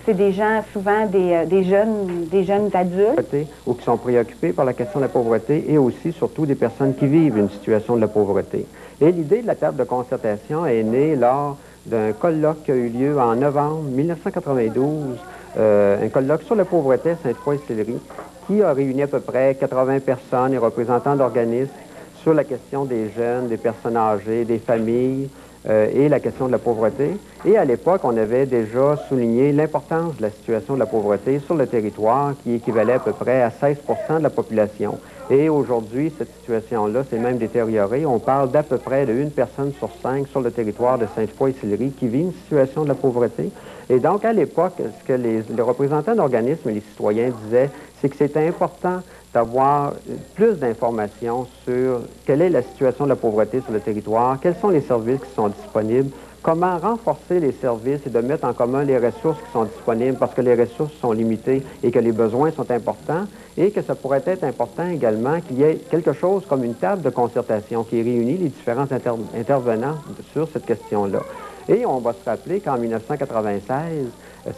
c'est des gens, souvent des jeunes adultes. Ou qui sont préoccupés par la question de la pauvreté et aussi, surtout, des personnes qui vivent une situation de la pauvreté. Et l'idée de la table de concertation est née lors d'un colloque qui a eu lieu en novembre 1992, un colloque sur la pauvreté à Sainte-Foy-et-Sillery, qui a réuni à peu près 80 personnes et représentants d'organismes sur la question des jeunes, des personnes âgées, des familles et la question de la pauvreté. Et à l'époque, on avait déjà souligné l'importance de la situation de la pauvreté sur le territoire qui équivalait à peu près à 16 de la population. Et aujourd'hui, cette situation-là s'est même détériorée. On parle d'à peu près de 1 personne sur 5 sur le territoire de Sainte-Foy-et-Sillery qui vit une situation de la pauvreté. Et donc, à l'époque, ce que les représentants d'organismes et les citoyens disaient, c'est que c'était important d'avoir plus d'informations sur quelle est la situation de la pauvreté sur le territoire, quels sont les services qui sont disponibles, comment renforcer les services et de mettre en commun les ressources qui sont disponibles parce que les ressources sont limitées et que les besoins sont importants et que ça pourrait être important également qu'il y ait quelque chose comme une table de concertation qui réunit les différents intervenants sur cette question-là. Et on va se rappeler qu'en 1996,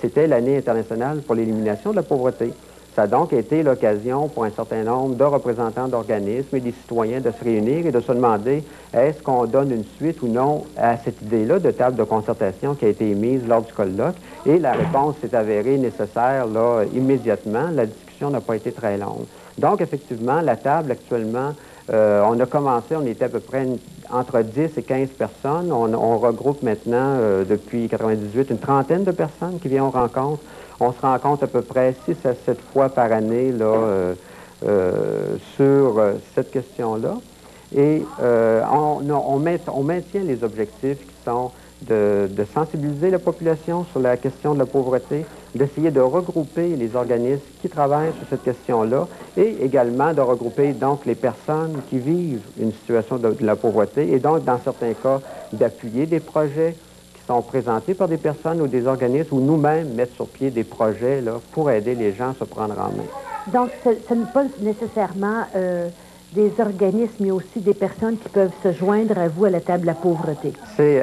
c'était l'année internationale pour l'élimination de la pauvreté. Ça a donc été l'occasion pour un certain nombre de représentants d'organismes et des citoyens de se réunir et de se demander est-ce qu'on donne une suite ou non à cette idée-là de table de concertation qui a été émise lors du colloque. Et la réponse s'est avérée nécessaire là, immédiatement. La discussion n'a pas été très longue. Donc, effectivement, la table actuellement, on a commencé, on était à peu près entre 10 et 15 personnes. On regroupe maintenant, depuis 1998, une trentaine de personnes qui viennent aux rencontres. On se rencontre à peu près 6 à 7 fois par année là, sur cette question-là. Et on maintient les objectifs qui sont de sensibiliser la population sur la question de la pauvreté, d'essayer de regrouper les organismes qui travaillent sur cette question-là et également de regrouper donc les personnes qui vivent une situation de la pauvreté et donc, dans certains cas, d'appuyer des projets sont présentés par des personnes ou des organismes ou nous-mêmes mettre sur pied des projets là, pour aider les gens à se prendre en main. Donc, ce n'est pas nécessairement des organismes, mais aussi des personnes qui peuvent se joindre à vous à la table de la pauvreté. Et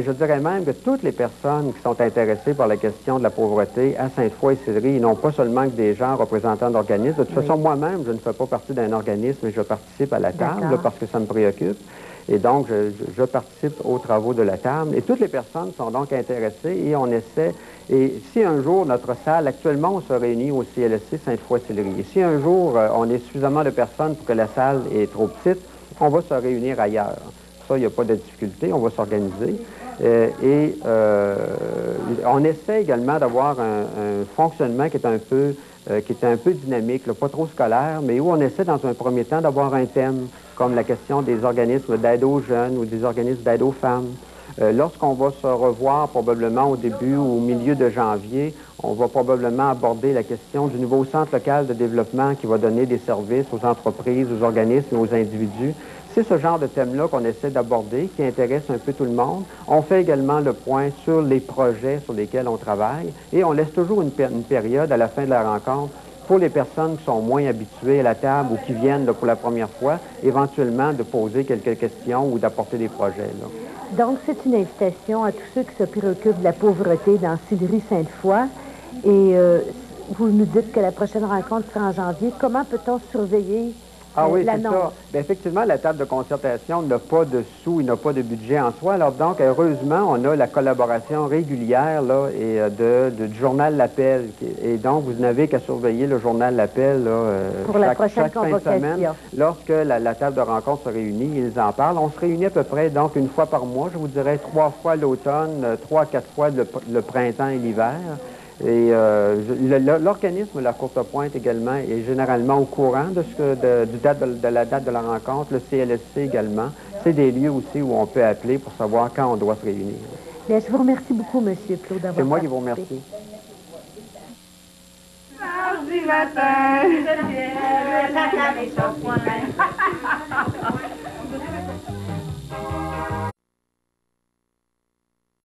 je dirais même que toutes les personnes qui sont intéressées par la question de la pauvreté à Sainte-Foy-et-Sillery, ils n'ont pas seulement que des gens représentants d'organismes. De toute façon, moi-même, je ne fais pas partie d'un organisme, mais je participe à la table là, parce que ça me préoccupe. Et donc, je participe aux travaux de la table. Et toutes les personnes sont donc intéressées et on essaie. Et si un jour, notre salle, actuellement, on se réunit au CLSC Sainte-Foy-Sillery. Et si un jour, on est suffisamment de personnes pour que la salle est trop petite, on va se réunir ailleurs. Ça, il n'y a pas de difficulté, on va s'organiser. On essaie également d'avoir un fonctionnement qui est un peu dynamique, là, pas trop scolaire, mais où on essaie dans un premier temps d'avoir un thème, comme la question des organismes d'aide aux jeunes ou des organismes d'aide aux femmes. Lorsqu'on va se revoir probablement au début ou au milieu de janvier, on va probablement aborder la question du nouveau centre local de développement qui va donner des services aux entreprises, aux organismes et aux individus. C'est ce genre de thème-là qu'on essaie d'aborder, qui intéresse un peu tout le monde. On fait également le point sur les projets sur lesquels on travaille et on laisse toujours une période à la fin de la rencontre pour les personnes qui sont moins habituées à la table ou qui viennent là, pour la première fois, éventuellement de poser quelques questions ou d'apporter des projets. Là. Donc, c'est une invitation à tous ceux qui se préoccupent de la pauvreté dans Sillery-Sainte-Foy. Et vous nous dites que la prochaine rencontre sera en janvier. Comment peut-on surveiller oui, c'est ça. Bien, effectivement, la table de concertation n'a pas de sous, il n'a pas de budget en soi. Alors donc, heureusement, on a la collaboration régulière là, et du journal L'Appel. Et donc, vous n'avez qu'à surveiller le journal L'Appel pour la prochaine chaque fin de semaine. Lorsque la table de rencontre se réunit, ils en parlent. On se réunit à peu près donc une fois par mois, je vous dirais 3 fois l'automne, 3 à 4 fois le printemps et l'hiver. Et l'organisme La Courte Pointe également est généralement au courant de la date de la rencontre, le CLSC également. C'est des lieux aussi où on peut appeler pour savoir quand on doit se réunir. Bien, je vous remercie beaucoup, M. Plot, d'avoir C'est moi qui vous remercie. Mardi matin,